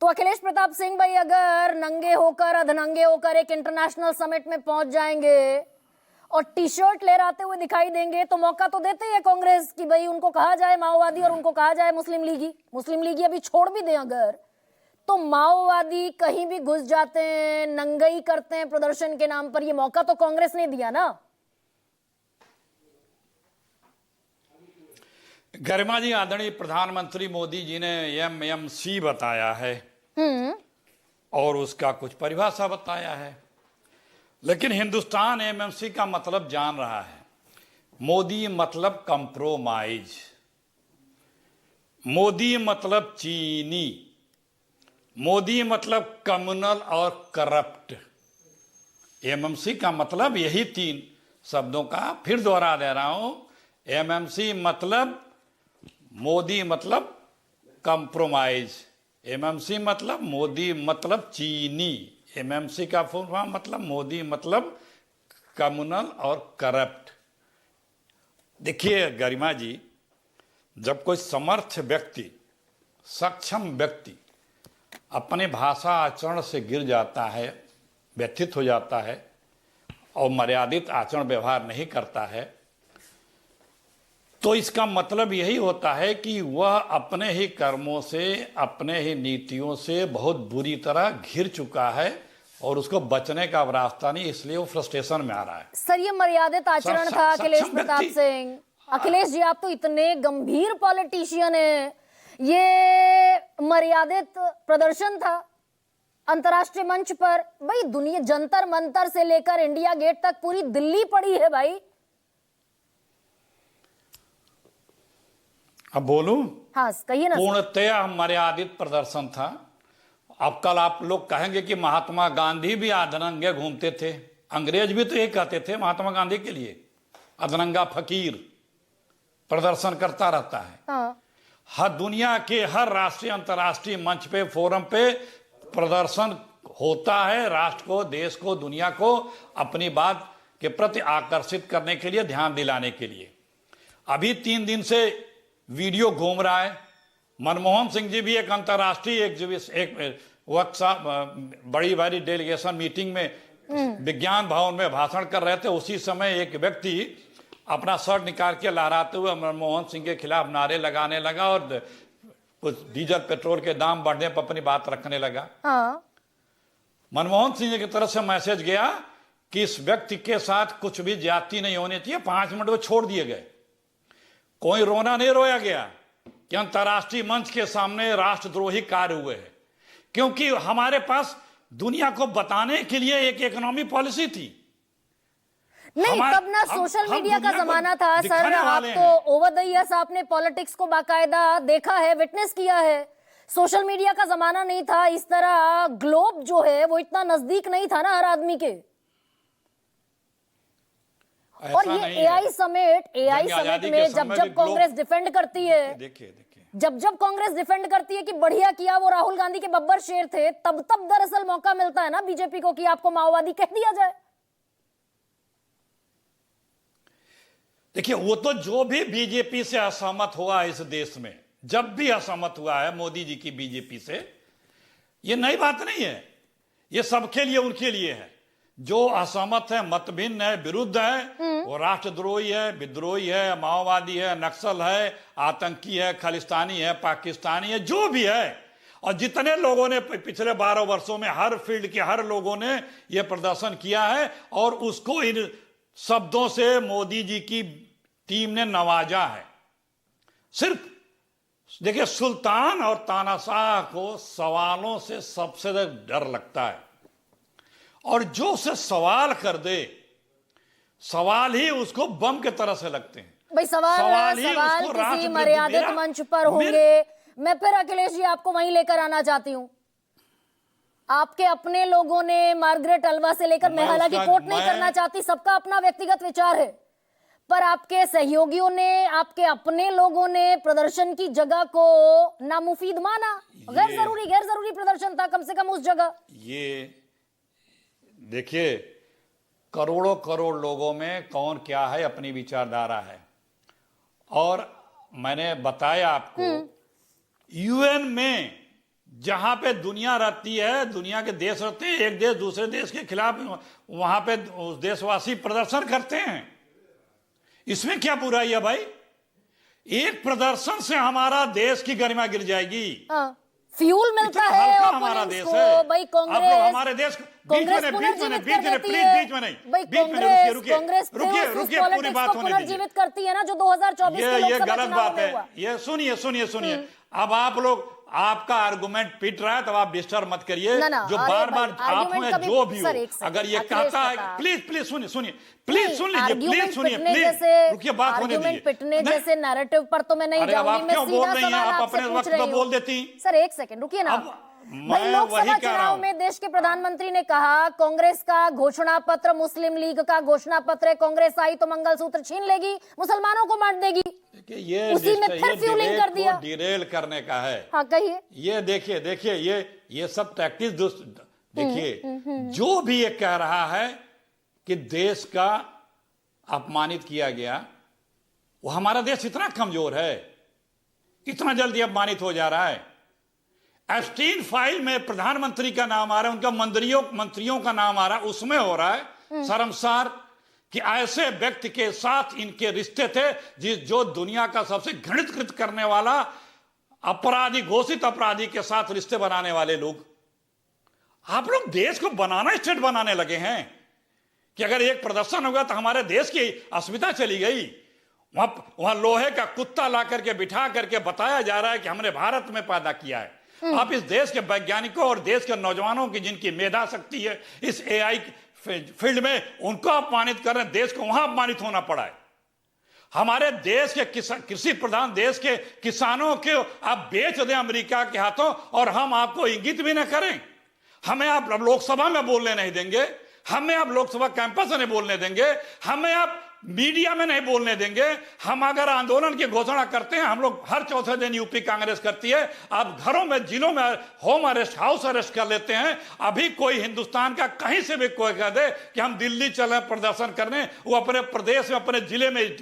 तो अखिलेश प्रताप सिंह भाई अगर नंगे होकर अधनंगे होकर एक इंटरनेशनल समिट में पहुंच जाएंगे और टी शर्ट लहराते हुए दिखाई देंगे तो मौका तो देते ही है कांग्रेस कि भाई उनको कहा जाए माओवादी और उनको कहा जाए मुस्लिम लीगी अभी छोड़ भी दें अगर तो माओवादी कहीं भी घुस जाते हैं, नंगई करते हैं प्रदर्शन के नाम पर। ये मौका तो कांग्रेस ने दिया ना। गरिमा जी, आदरणीय प्रधानमंत्री मोदी जी ने एमएमसी बताया है और उसका कुछ परिभाषा बताया है, लेकिन हिंदुस्तान एमएमसी का मतलब जान रहा है। मोदी मतलब कंप्रोमाइज, मोदी मतलब चीनी, मोदी मतलब कम्युनल और करप्ट। एमएमसी का मतलब यही तीन शब्दों का फिर दोहरा दे रहा हूं। एमएमसी मतलब मोदी मतलब कंप्रोमाइज, एमएमसी मतलब मोदी मतलब चीनी, एमएमसी का फुल फॉर्म मतलब मोदी मतलब कम्युनल और करप्ट। देखिए गरिमा जी, जब कोई समर्थ व्यक्ति, सक्षम व्यक्ति अपने भाषा आचरण से गिर जाता है, व्यथित हो जाता है और मर्यादित आचरण व्यवहार नहीं करता है, तो इसका मतलब यही होता है कि वह अपने ही कर्मों से, अपने ही नीतियों से बहुत बुरी तरह घिर चुका है और उसको बचने का अब रास्ता नहीं, इसलिए वो फ्रस्ट्रेशन में आ रहा है। सर, ये मर्यादित आचरण था अखिलेश प्रताप सिंह। अखिलेश जी, आप तो इतने गंभीर पॉलिटिशियन हैं, ये मर्यादित प्रदर्शन था अंतर्राष्ट्रीय मंच पर। भाई दुनिया, जंतर मंतर से लेकर इंडिया गेट तक पूरी दिल्ली पड़ी है भाई। अब बोलूं? हाँ कहिए ना। पूर्णतया मर्यादित प्रदर्शन था। अब कल आप लोग कहेंगे कि महात्मा गांधी भी अधनंगे घूमते थे, अंग्रेज भी तो ये कहते थे महात्मा गांधी के लिए, अधनंगा फकीर प्रदर्शन करता रहता है। हाँ। हर दुनिया के हर राष्ट्रीय अंतर्राष्ट्रीय मंच पे, फोरम पे प्रदर्शन होता है, राष्ट्र को, देश को, दुनिया को अपनी बात के प्रति आकर्षित करने के लिए, ध्यान दिलाने के लिए। अभी 3 दिन से वीडियो घूम रहा है। मनमोहन सिंह जी भी एक अंतर्राष्ट्रीय एक वर्कशॉप, बड़ी भारी डेलीगेशन मीटिंग में विज्ञान भवन में भाषण कर रहे थे। उसी समय एक व्यक्ति अपना शर्ट निकाल के लहराते हुए मनमोहन सिंह के खिलाफ नारे लगाने लगा और कुछ डीजल पेट्रोल के दाम बढ़ने पर अपनी बात रखने लगा। हाँ। मनमोहन सिंह की तरफ से मैसेज गया कि इस व्यक्ति के साथ कुछ भी ज्यादती नहीं होनी चाहिए। 5 मिनट वो छोड़ दिए गए। कोई रोना नहीं रोया गया कि अंतर्राष्ट्रीय मंच के सामने राष्ट्रद्रोही कार्य हुए हैं, क्योंकि हमारे पास दुनिया को बताने के लिए एक इकोनॉमी पॉलिसी थी। नहीं, तब ना सोशल मीडिया का जमाना था सर। आप तो ओवर द ईयर्स आपने पॉलिटिक्स को बाकायदा देखा है, विटनेस किया है। सोशल मीडिया का जमाना नहीं था, इस तरह ग्लोब जो है वो इतना नजदीक नहीं था ना हर आदमी के। और ये एआई समिट में जब कांग्रेस डिफेंड करती है, देखिए जब कांग्रेस डिफेंड करती है कि बढ़िया किया, वो राहुल गांधी के बब्बर शेर थे, तब दरअसल मौका मिलता है ना बीजेपी को कि आपको माओवादी कह दिया जाए। देखिए, वो तो जो भी बीजेपी से असहमत हुआ है इस देश में, जब भी असहमत हुआ है मोदी जी की बीजेपी से, ये नई बात नहीं है। ये सबके लिए, उनके लिए है। जो असहमत है, मतभिन्न है, विरुद्ध है, वो राष्ट्रद्रोही है, विद्रोही है, माओवादी है, नक्सल है, आतंकी है, खालिस्तानी है, पाकिस्तानी है, जो भी है। और जितने लोगों ने पिछले 12 वर्षों में हर फील्ड के हर लोगों ने यह प्रदर्शन किया है और उसको इन शब्दों से मोदी जी की टीम ने नवाजा है। सिर्फ देखिए, सुल्तान और तानाशाह को सवालों से सबसे डर लगता है, और जो उसे सवाल कर दे, सवाल ही उसको बम के तरह से लगते हैं। भाई सवाल किसी मर्यादित मंच पर होंगे। मैं फिर अखिलेश जी आपको वहीं लेकर आना चाहती हूं। आपके अपने लोगों ने मार्गरेट अल्वा से लेकर, मैं हालांकि कोट नहीं करना चाहती, सबका अपना व्यक्तिगत विचार है, पर आपके सहयोगियों ने, आपके अपने लोगों ने प्रदर्शन की जगह को नामुफीद माना। गैर जरूरी प्रदर्शन था कम से कम उस जगह। ये देखिए, करोड़ों करोड़ लोगों में कौन क्या है, अपनी विचारधारा है। और मैंने बताया आपको, यूएन में जहां पे दुनिया रहती है, दुनिया के देश रहते हैं, एक देश दूसरे देश के खिलाफ वहां पे उस देशवासी प्रदर्शन करते हैं। इसमें क्या बुराई है भाई? एक प्रदर्शन से हमारा देश की गरिमा गिर जाएगी। फ्यूल मिलता इतना है हल्का हमारा देश है। भाई आप लोग कांग्रेस हमारे देश बीच में पुनर्जीवित में नहीं, भाई कांग्रेस रुकिए पूरी बात होने दीजिए। पुनर्जीवित करती है ना, जो 2024 के ये लोकसभा गलत चुनाव बात में है। हुआ। ये सुनिए अब आप लोग, आपका आर्गुमेंट पिट रहा है, तब आप डिस्टर्ब मत करिए। जो बार बार आप में जो भी हो, अगर ये कहता है, प्लीज सुनिए, प्लीज सुन लीजिए, प्लीज रुकिए, बात होने दीजिए। पिटने जैसे नैरेटिव पर तो मैं नहीं जाऊंगी, मैं सीधा सवाल आप आपसे अपने पूछ वक्त रही पर हूं। बोल देती। सर एक सेकंड रुकिए ना। भाई मैं लोकसभा वही कह रहा चुनाव हूं। में देश के प्रधानमंत्री ने कहा कांग्रेस का घोषणा पत्र मुस्लिम लीग का घोषणा पत्र है, कांग्रेस आई तो मंगलसूत्र छीन लेगी, मुसलमानों को बांट देगी। ये उसी में फिर फ्यूलिंग कर दिया, डिरेल करने का है। हाँ कहिए। ये देखिए ये सब टैक्टिस देखिए, जो भी ये कह रहा है कि देश का अपमानित किया गया, वो हमारा देश इतना कमजोर है, इतना जल्दी अपमानित हो जा रहा है। एप्स्टीन फाइल में प्रधानमंत्री का नाम आ रहा है, उनका मंत्रियों का नाम आ रहा है, उसमें हो रहा है शर्मसार कि ऐसे व्यक्ति के साथ इनके रिश्ते थे जो दुनिया का सबसे घृणित करने वाला अपराधी, घोषित अपराधी के साथ रिश्ते बनाने वाले लोग। आप लोग देश को बनाना, स्टेट बनाने लगे हैं कि अगर एक प्रदर्शन होगा तो हमारे देश की अस्मिता चली गई। वहां लोहे का कुत्ता ला करके बिठा करके बताया जा रहा है कि हमने भारत में पैदा किया है। आप इस देश के वैज्ञानिकों और देश के नौजवानों की जिनकी मेधा शक्ति है इस एआई फील्ड में, उनको अपमानित कर रहे हैं। देश को वहां अपमानित होना पड़ा है। हमारे देश के कृषि प्रधान देश के किसानों को आप बेच दें अमेरिका के हाथों और हम आपको इंगित भी न करें। हमें आप लोकसभा में बोलने नहीं देंगे, हमें आप लोकसभा कैंपस में नहीं बोलने देंगे, हमें आप मीडिया में नहीं बोलने देंगे। हम अगर आंदोलन की घोषणा करते हैं, हम लोग हर चौथे दिन यूपी कांग्रेस करती है, आप घरों में, जिलों में होम अरेस्ट, हाउस अरेस्ट कर लेते हैं। अभी कोई हिंदुस्तान का कहीं से भी कोई कह दे कि हम दिल्ली चले प्रदर्शन करने, वो अपने प्रदेश में, अपने जिले में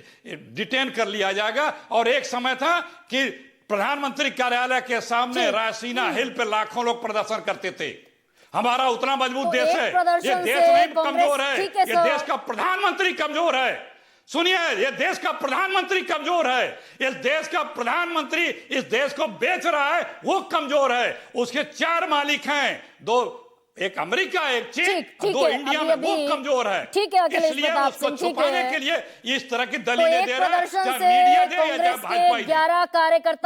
डिटेन कर लिया जाएगा। और एक समय था कि प्रधानमंत्री कार्यालय के सामने रायसीना हिल पे लाखों लोग प्रदर्शन करते थे। हमारा उतना मजबूत देश है। ये देश नहीं कमजोर है, ये देश का प्रधानमंत्री कमजोर है। सुनिए, ये देश का प्रधानमंत्री कमजोर है। इस देश का प्रधानमंत्री इस देश को बेच रहा है, वो कमजोर है। उसके 4 मालिक हैं, 2, एक अमेरिका, एक चीन, 2 इंडिया में, वो कमजोर है। इसलिए उसको छुपाने के लिए इस तरह की दलीलें दे रहा है, चाहे मीडिया दे या चाहे भाजपा। 11 कार्यकर्ता